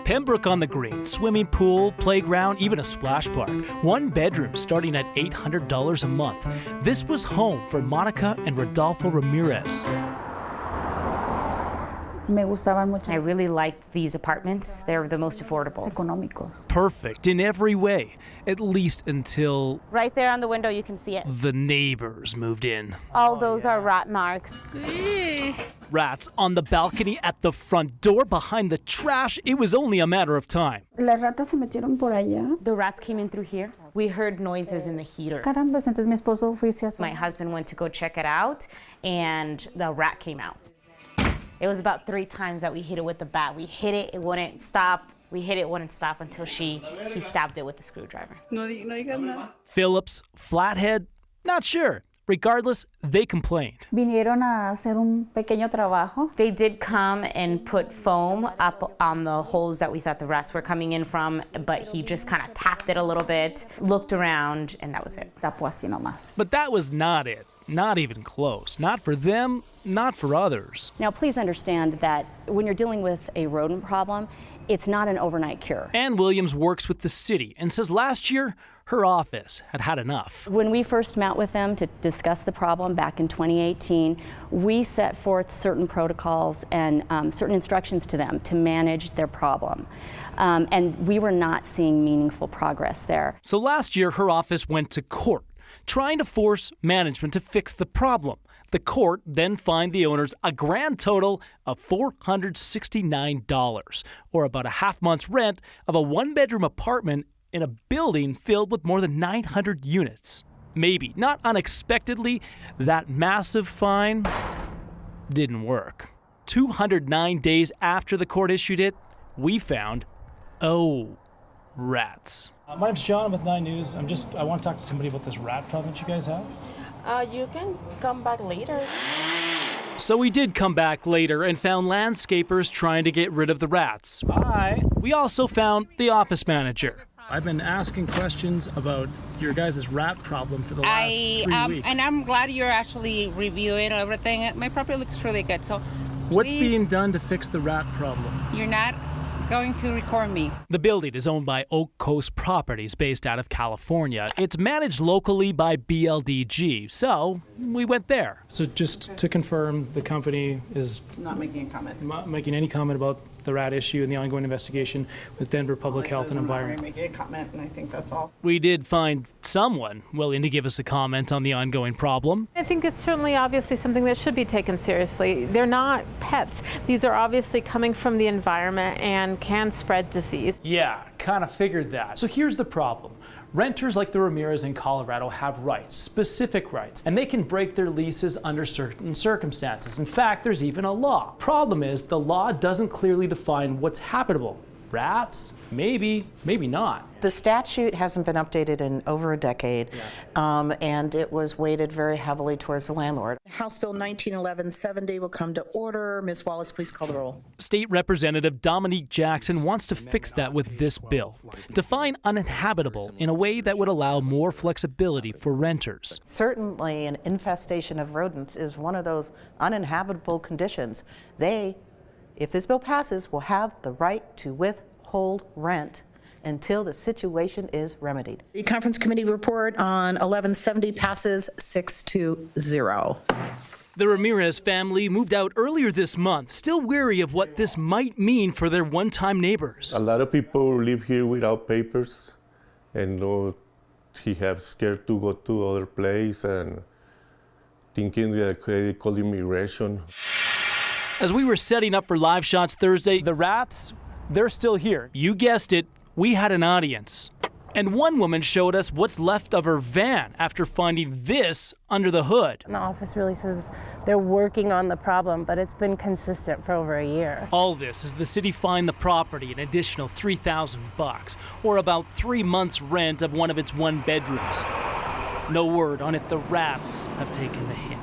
Pembrooke on the green, swimming pool, playground, even a splash park. One bedroom starting at $800 a month. This was home for Monica and Rodolfo Ramirez. I really liked these apartments. They're the most affordable. Perfect in every way, at least until... Right there on the window, you can see it. The neighbors moved in. All those are rat marks. Rats on the balcony, at the front door, behind the trash. It was only a matter of time. The rats came in through here. We heard noises in the heater. My husband went to go check it out, and the rat came out. It was about 3 times that we hit it with the bat. We hit it, it wouldn't stop. We hit it, it wouldn't stop until he stabbed it with the screwdriver. Phillips, Flathead, not sure. Regardless, they complained. They did come and put foam up on the holes that we thought the rats were coming in from, but he just kind of tapped it a little bit, looked around, and that was it. But that was not it. Not even close. Not for them, not for others. Now, please understand that when you're dealing with a rodent problem, it's not an overnight cure. Ann Williams works with the city and says last year, her office had had enough. When we first met with them to discuss the problem back in 2018, we set forth certain protocols and certain instructions to them to manage their problem. And we were not seeing meaningful progress there. So last year, her office went to court, trying to force management to fix the problem. The court then fined the owners a grand total of $469, or about a half month's rent of a 1-bedroom apartment in a building filled with more than 900 units. Maybe, not unexpectedly, that massive fine didn't work. 209 days after the court issued it, we found, rats. My name's John, I'm with 9 News. I want to talk to somebody about this rat problem that you guys have. You can come back later. So we did come back later and found landscapers trying to get rid of the rats. Hi. We also found the office manager. I've been asking questions about your guys' rat problem for the last 3 weeks. And I'm glad you're actually reviewing everything. My property looks really good, so what's please, being done to fix the rat problem? You're not going to record me. The building is owned by Oak Coast Properties based out of California. It's managed locally by BLDG, so we went there. So just to confirm, the company is Not making a comment. not making any comment about the rat issue and the ongoing investigation with Denver Public Health and Environment. I'm not making a comment, and I think that's all. We did find someone willing to give us a comment on the ongoing problem. I think it's certainly obviously something that should be taken seriously. They're not pets. These are obviously coming from the environment and can spread disease. Yeah, kind of figured that. So here's the problem. Renters like the Ramirez in Colorado have rights, specific rights, and they can break their leases under certain circumstances. In fact, there's even a law. Problem is, the law doesn't clearly define what's habitable. Rats? Maybe, maybe not. The statute hasn't been updated in over a decade, and it was weighted very heavily towards the landlord. House Bill 1911-70 will come to order. Ms. Wallace, please call the roll. State Representative Dominique Jackson wants to fix that with this bill. Define uninhabitable in a way that would allow more flexibility for renters. Certainly, an infestation of rodents is one of those uninhabitable conditions. They, if this bill passes, will have the right to withhold rent until the situation is remedied. The Conference Committee report on 1170 passes 6-0. The Ramirez family moved out earlier this month, still wary of what this might mean for their one-time neighbors. A lot of people live here without papers, and he have scared to go to other place and thinking that they call immigration. As we were setting up for Live Shots Thursday, the rats, they're still here. You guessed it, we had an audience. And one woman showed us what's left of her van after finding this under the hood. The office really says they're working on the problem, but it's been consistent for over a year. All this as the city fined the property an additional $3,000, or about 3 months' rent of one of its 1 bedrooms. No word on if the rats have taken the hit.